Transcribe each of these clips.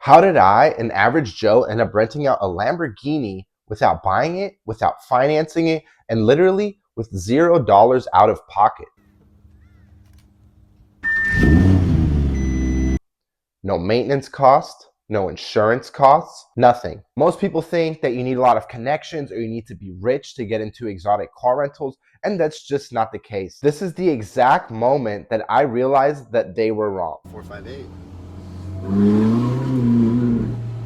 How did I, an average Joe, end up renting out a Lamborghini without buying it, without financing it, and literally with $0 out of pocket? No maintenance cost, no insurance costs, nothing. Most people think that you need a lot of connections or you need to be rich to get into exotic car rentals, and that's just not the case. This is the exact moment that I realized that they were wrong. 458.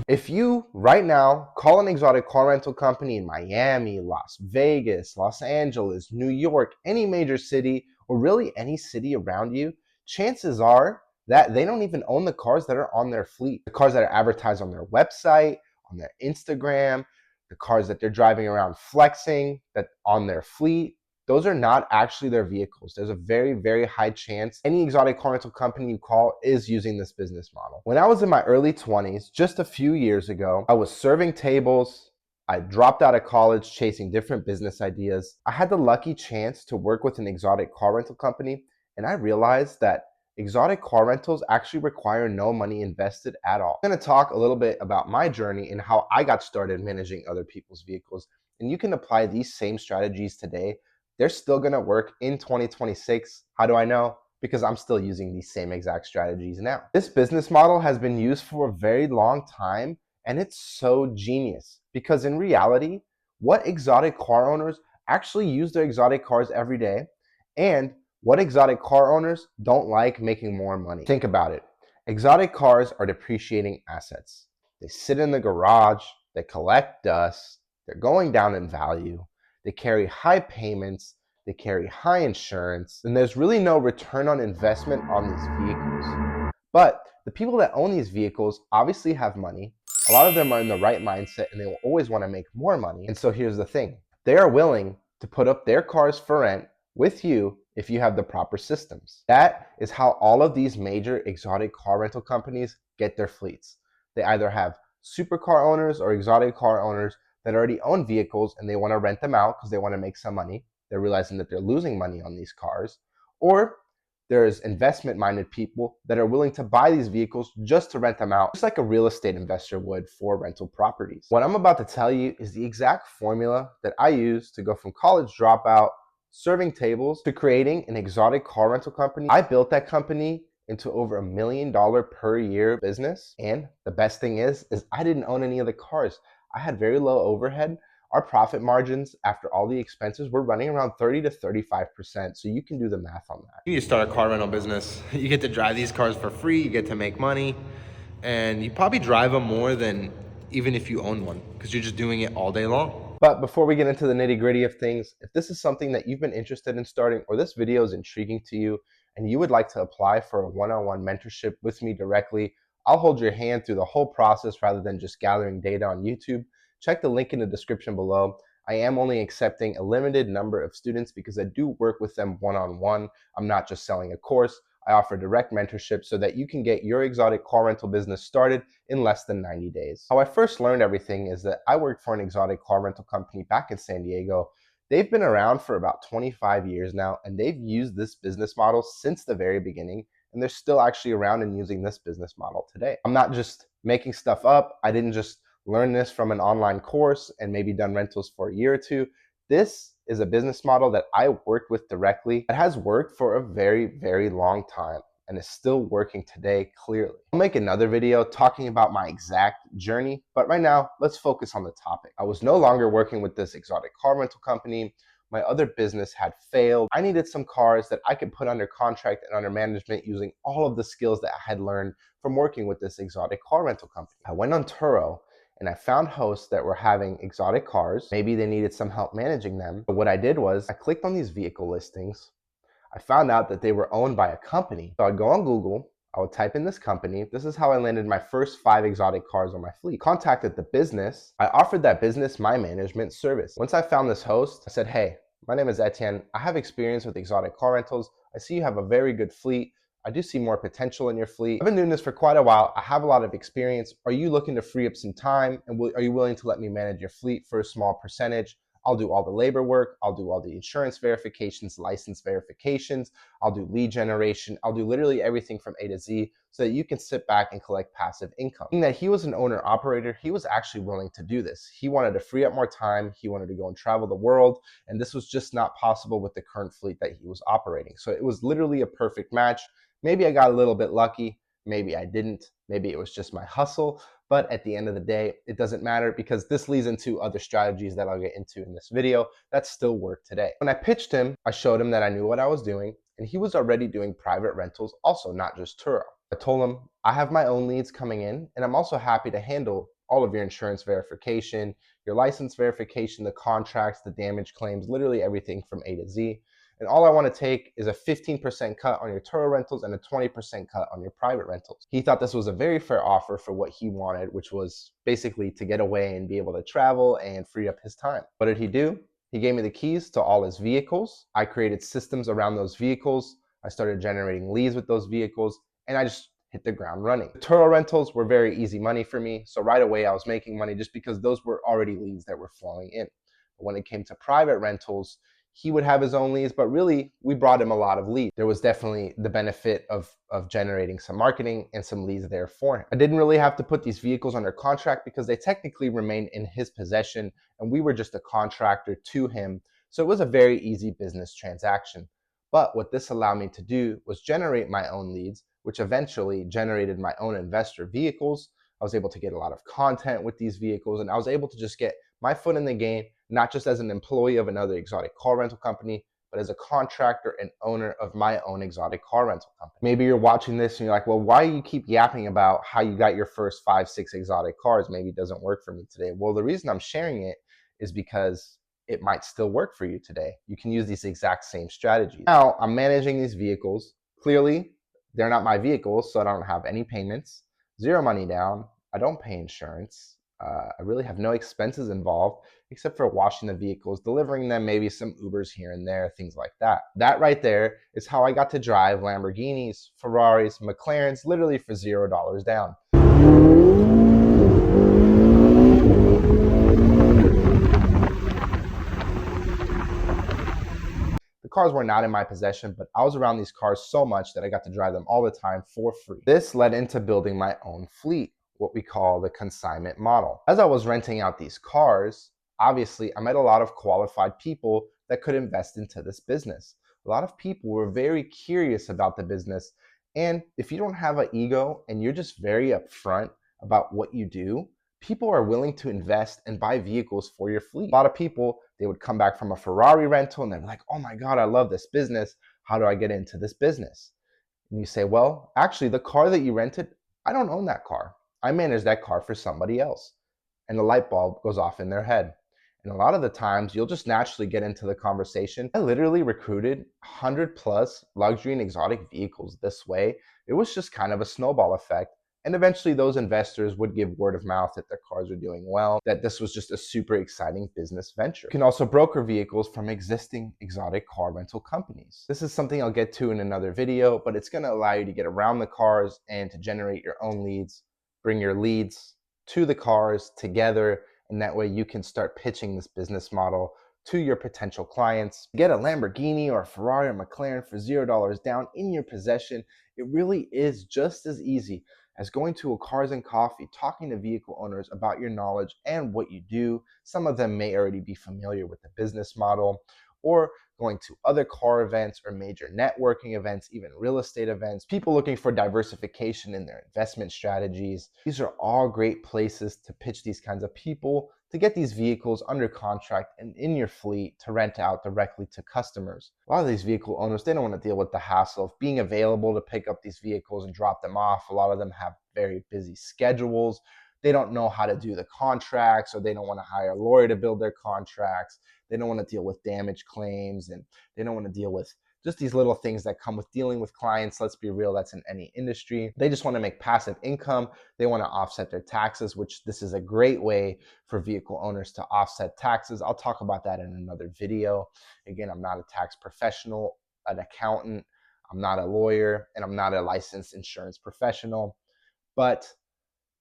If you right now call an exotic car rental company in Miami, Las Vegas, Los Angeles, New York, any major city, or really any city around you, chances are that they don't even own the cars that are on their fleet. The cars that are advertised on their website, on their Instagram, the cars that they're driving around flexing that on their fleet, those are not actually their vehicles. There's a very, very high chance any exotic car rental company you call is using this business model. When I was in my early 20s, just a few years ago, I was serving tables. I dropped out of college chasing different business ideas. I had the lucky chance to work with an exotic car rental company, and I realized that exotic car rentals actually require no money invested at all. I'm going to talk a little bit about my journey and how I got started managing other people's vehicles, and you can apply these same strategies today. They're still going to work in 2026. How do I know? Because I'm still using these same exact strategies now. This business model has been used for a very long time, and it's so genius because in reality, what exotic car owners actually use their exotic cars every day, and what exotic car owners don't like making more money. Think about it. Exotic cars are depreciating assets. They sit in the garage, they collect dust, they're going down in value. They carry high payments, they carry high insurance, and there's really no return on investment on these vehicles. But the people that own these vehicles obviously have money. A lot of them are in the right mindset and they will always want to make more money. And so here's the thing. They are willing to put up their cars for rent with you if you have the proper systems. That is how all of these major exotic car rental companies get their fleets. They either have supercar owners or exotic car owners that already own vehicles and they want to rent them out because they want to make some money. They're realizing that they're losing money on these cars. Or there's investment-minded people that are willing to buy these vehicles just to rent them out, just like a real estate investor would for rental properties. What I'm about to tell you is the exact formula that I use to go from college dropout, serving tables, to creating an exotic car rental company. I built that company into over $1 million per year business. And the best thing is I didn't own any of the cars. I had very low overhead. Our profit margins after all the expenses were running around 30 to 35%. So you can do the math on that. You start a car rental business. You get to drive these cars for free, you get to make money, and you probably drive them more than even if you own one because you're just doing it all day long. But before we get into the nitty gritty of things, if this is something that you've been interested in starting or this video is intriguing to you and you would like to apply for a one-on-one mentorship with me directly, I'll hold your hand through the whole process rather than just gathering data on YouTube. Check the link in the description below. I am only accepting a limited number of students because I do work with them one-on-one. I'm not just selling a course. I offer direct mentorship so that you can get your exotic car rental business started in less than 90 days. How I first learned everything is that I worked for an exotic car rental company back in San Diego. They've been around for about 25 years now, and they've used this business model since the very beginning, and they're still actually around and using this business model today. I'm not just making stuff up. I didn't just learn this from an online course and maybe done rentals for a year or two. This is a business model that I worked with directly. It has worked for a very, very long time and is still working today clearly. I'll make another video talking about my exact journey, but right now let's focus on the topic. I was no longer working with this exotic car rental company. My other business had failed. I needed some cars that I could put under contract and under management using all of the skills that I had learned from working with this exotic car rental company. I went on Turo and I found hosts that were having exotic cars. Maybe they needed some help managing them. But what I did was I clicked on these vehicle listings. I found out that they were owned by a company. So I'd go on Google, I would type in this company. This is how I landed my first 5 exotic cars on my fleet. Contacted the business. I offered that business my management service. Once I found this host, I said, hey, my name is Etienne. I have experience with exotic car rentals. I see you have a very good fleet. I do see more potential in your fleet. I've been doing this for quite a while. I have a lot of experience. Are you looking to free up some time? And are you willing to let me manage your fleet for a small percentage? I'll do all the labor work. I'll do all the insurance verifications, license verifications. I'll do lead generation. I'll do literally everything from A to Z so that you can sit back and collect passive income. Being that he was an owner operator, he was actually willing to do this. He wanted to free up more time. He wanted to go and travel the world. And this was just not possible with the current fleet that he was operating. So it was literally a perfect match. Maybe I got a little bit lucky. Maybe I didn't. Maybe it was just my hustle. But at the end of the day, it doesn't matter because this leads into other strategies that I'll get into in this video that still work today. When I pitched him, I showed him that I knew what I was doing, and he was already doing private rentals also, not just Turo. I told him, I have my own leads coming in, and I'm also happy to handle all of your insurance verification, your license verification, the contracts, the damage claims, literally everything from A to Z. And all I want to take is a 15% cut on your Turo rentals and a 20% cut on your private rentals. He thought this was a very fair offer for what he wanted, which was basically to get away and be able to travel and free up his time. What did he do? He gave me the keys to all his vehicles. I created systems around those vehicles. I started generating leads with those vehicles, and I just hit the ground running. The Turo rentals were very easy money for me. So right away I was making money just because those were already leads that were flowing in. But when it came to private rentals, he would have his own leads, but really we brought him a lot of leads. There was definitely the benefit of generating some marketing and some leads there for him. I didn't really have to put these vehicles under contract because they technically remained in his possession and we were just a contractor to him. So it was a very easy business transaction. But what this allowed me to do was generate my own leads, which eventually generated my own investor vehicles. I was able to get a lot of content with these vehicles, and I was able to just get my foot in the game, not just as an employee of another exotic car rental company, but as a contractor and owner of my own exotic car rental company. Maybe you're watching this and you're like, well, why do you keep yapping about how you got your first 5, 6 exotic cars? Maybe it doesn't work for me today. Well, the reason I'm sharing it is because it might still work for you today. You can use these exact same strategies. Now I'm managing these vehicles. Clearly, they're not my vehicles, so I don't have any payments, zero money down. I don't pay insurance. I really have no expenses involved except for washing the vehicles, delivering them, maybe some Ubers here and there, things like that. That right there is how I got to drive Lamborghinis, Ferraris, McLarens, literally for $0 down. The cars were not in my possession, but I was around these cars so much that I got to drive them all the time for free. This led into building my own fleet, what we call the consignment model. As I was renting out these cars, obviously I met a lot of qualified people that could invest into this business. A lot of people were very curious about the business. And if you don't have an ego and you're just very upfront about what you do, people are willing to invest and buy vehicles for your fleet. A lot of people, they would come back from a Ferrari rental and they're like, oh my God, I love this business. How do I get into this business? And you say, well, actually the car that you rented, I don't own that car. I manage that car for somebody else. And the light bulb goes off in their head. And a lot of the times you'll just naturally get into the conversation. I literally recruited 100 plus luxury and exotic vehicles this way. It was just kind of a snowball effect. And eventually those investors would give word of mouth that their cars are doing well, that this was just a super exciting business venture. You can also broker vehicles from existing exotic car rental companies. This is something I'll get to in another video, but it's gonna allow you to get around the cars and to generate your own leads, bring your leads to the cars together, and that way you can start pitching this business model to your potential clients. Get a Lamborghini or a Ferrari or McLaren for $0 down in your possession. It really is just as easy as going to a Cars and Coffee, talking to vehicle owners about your knowledge and what you do. Some of them may already be familiar with the business model, or going to other car events or major networking events, even real estate events, people looking for diversification in their investment strategies. These are all great places to pitch these kinds of people, to get these vehicles under contract and in your fleet to rent out directly to customers. A lot of these vehicle owners, they don't want to deal with the hassle of being available to pick up these vehicles and drop them off. A lot of them have very busy schedules. They don't know how to do the contracts, or they don't want to hire a lawyer to build their contracts. They don't want to deal with damage claims, and they don't want to deal with just these little things that come with dealing with clients. Let's be real, that's in any industry. They just want to make passive income. They want to offset their taxes, which this is a great way for vehicle owners to offset taxes. I'll talk about that in another video. Again, I'm not a tax professional, an accountant. I'm not a lawyer, and I'm not a licensed insurance professional. But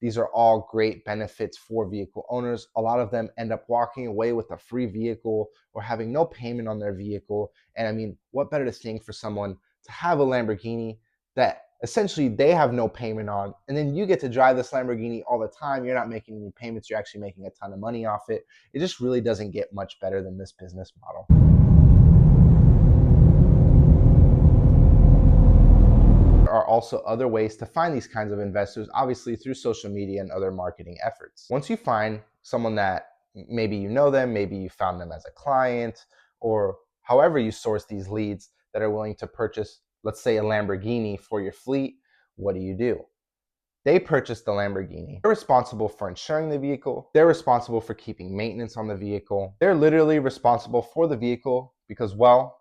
These are all great benefits for vehicle owners. A lot of them end up walking away with a free vehicle or having no payment on their vehicle. And I mean, what better thing for someone to have a Lamborghini that essentially they have no payment on, and then you get to drive this Lamborghini all the time. You're not making any payments, you're actually making a ton of money off it. It just really doesn't get much better than this business model. There are also other ways to find these kinds of investors, obviously through social media and other marketing efforts. Once you find someone that maybe you know them, maybe you found them as a client, or however you source these leads that are willing to purchase, let's say, a Lamborghini for your fleet, what do? They purchase the Lamborghini. They're responsible for insuring the vehicle. They're responsible for keeping maintenance on the vehicle. They're literally responsible for the vehicle because, well,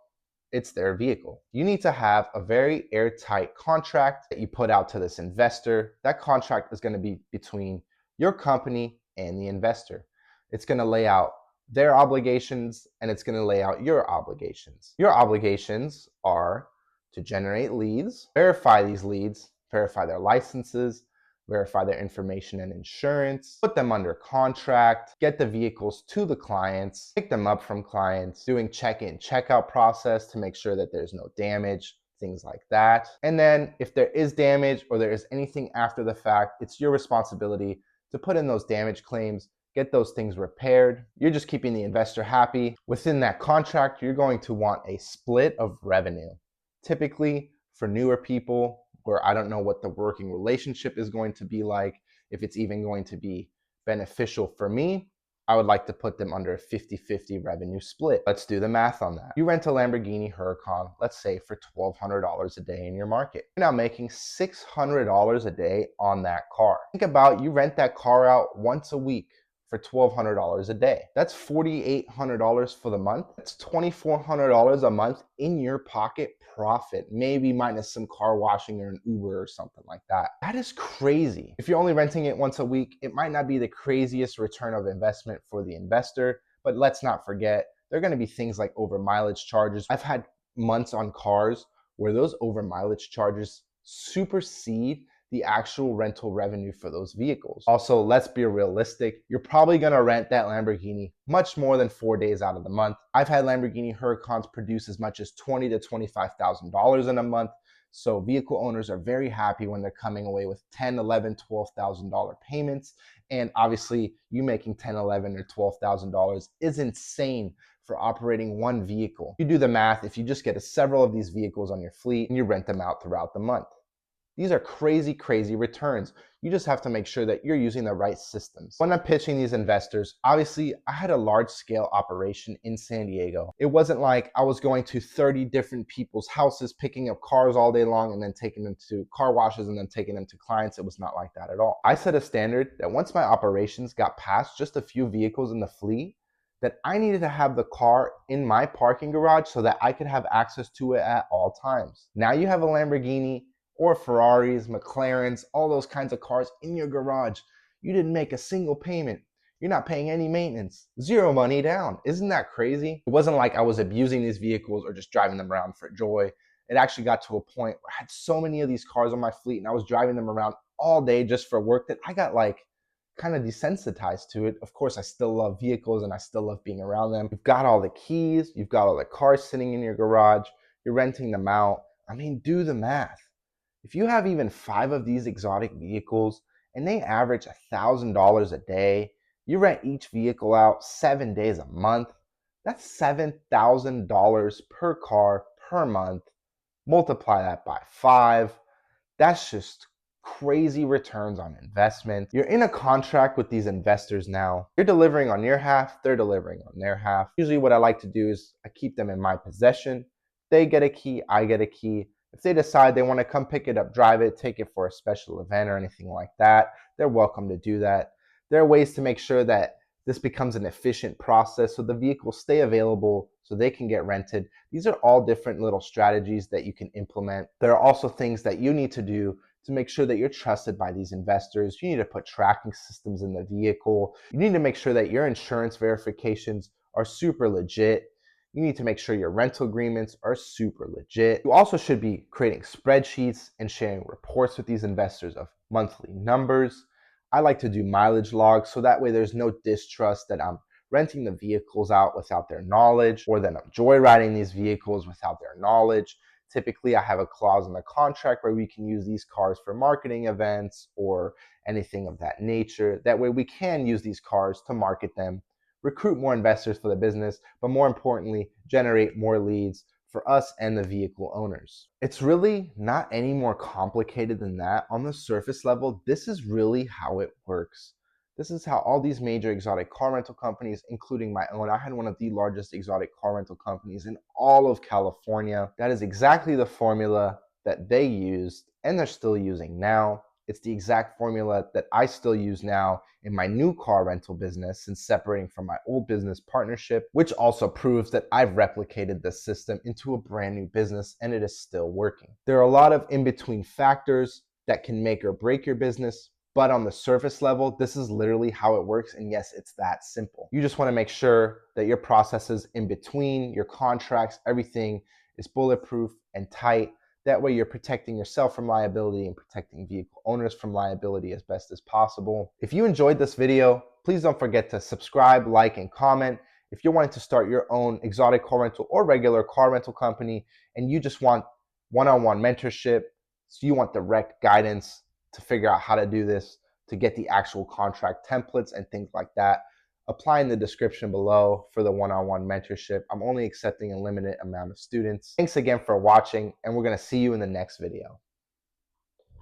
it's their vehicle. You need to have a very airtight contract that you put out to this investor. That contract is going to be between your company and the investor. It's going to lay out their obligations and it's going to lay out your obligations. Your obligations are to generate leads, verify these leads, verify their licenses, verify their information and insurance, put them under contract, get the vehicles to the clients, pick them up from clients, doing check-in, check-out process to make sure that there's no damage, things like that. And then if there is damage or there is anything after the fact, it's your responsibility to put in those damage claims, get those things repaired. You're just keeping the investor happy. Within that contract, you're going to want a split of revenue. Typically, for newer people, where I don't know what the working relationship is going to be like, if it's even going to be beneficial for me, I would like to put them under a 50-50 revenue split. Let's do the math on that. You rent a Lamborghini Huracan, let's say for $1,200 a day in your market. You're now making $600 a day on that car. Think about you rent that car out once a week for $1,200 a day. That's $4,800 for the month. That's $2,400 a month in your pocket profit, maybe minus some car washing or an Uber or something like that. That is crazy. If you're only renting it once a week, it might not be the craziest return of investment for the investor, but let's not forget, there are going to be things like over mileage charges. I've had months on cars where those over mileage charges supersede the actual rental revenue for those vehicles. Also, let's be realistic. You're probably gonna rent that Lamborghini much more than 4 days out of the month. I've had Lamborghini Huracans produce as much as $20,000 to $25,000 in a month. So vehicle owners are very happy when they're coming away with $10,000, $11,000, $12,000 payments. And obviously you making $10,000, $11,000 or $12,000 is insane for operating one vehicle. You do the math, if you just get several of these vehicles on your fleet and you rent them out throughout the month. These are crazy, crazy returns. You just have to make sure that you're using the right systems. When I'm pitching these investors, obviously I had a large scale operation in San Diego. It wasn't like I was going to 30 different people's houses, picking up cars all day long and then taking them to car washes and then taking them to clients. It was not like that at all. I set a standard that once my operations got past just a few vehicles in the fleet, that I needed to have the car in my parking garage so that I could have access to it at all times. Now you have a Lamborghini or Ferraris, McLarens, all those kinds of cars in your garage. You didn't make a single payment. You're not paying any maintenance. Zero money down. Isn't that crazy? It wasn't like I was abusing these vehicles or just driving them around for joy. It actually got to a point where I had so many of these cars on my fleet and I was driving them around all day just for work that I got like kind of desensitized to it. Of course, I still love vehicles and I still love being around them. You've got all the keys, you've got all the cars sitting in your garage, you're renting them out. I mean, do the math. If you have even 5 of these exotic vehicles and they average $1,000 a day, you rent each vehicle out 7 days a month, that's $7,000 per car per month. Multiply that by 5. That's just crazy returns on investment. You're in a contract with these investors now. You're delivering on your half, they're delivering on their half. Usually what I like to do is I keep them in my possession. They get a key, I get a key. If they decide they want to come pick it up, drive it, take it for a special event or anything like that, they're welcome to do that. There are ways to make sure that this becomes an efficient process so the vehicles stay available so they can get rented. These are all different little strategies that you can implement. There are also things that you need to do to make sure that you're trusted by these investors. You need to put tracking systems in the vehicle. You need to make sure that your insurance verifications are super legit. You need to make sure your rental agreements are super legit. You also should be creating spreadsheets and sharing reports with these investors of monthly numbers. I like to do mileage logs so that way there's no distrust that I'm renting the vehicles out without their knowledge or that I'm joyriding these vehicles without their knowledge. Typically, I have a clause in the contract where we can use these cars for marketing events or anything of that nature. That way, we can use these cars to market them, recruit more investors for the business, but more importantly, generate more leads for us and the vehicle owners. It's really not any more complicated than that. On the surface level, this is really how it works. This is how all these major exotic car rental companies, including my own, I had one of the largest exotic car rental companies in all of California. That is exactly the formula that they used and they're still using now. It's the exact formula that I still use now in my new car rental business since separating from my old business partnership, which also proves that I've replicated this system into a brand new business and it is still working. There are a lot of in-between factors that can make or break your business, but on the surface level, this is literally how it works. And yes, it's that simple. You just want to make sure that your processes in between, your contracts, everything is bulletproof and tight. That way you're protecting yourself from liability and protecting vehicle owners from liability as best as possible. If you enjoyed this video, please don't forget to subscribe, like, and comment. If you're wanting to start your own exotic car rental or regular car rental company and you just want one-on-one mentorship, so you want direct guidance to figure out how to do this, to get the actual contract templates and things like that, apply in the description below for the one-on-one mentorship. I'm only accepting a limited amount of students. Thanks again for watching, and we're going to see you in the next video.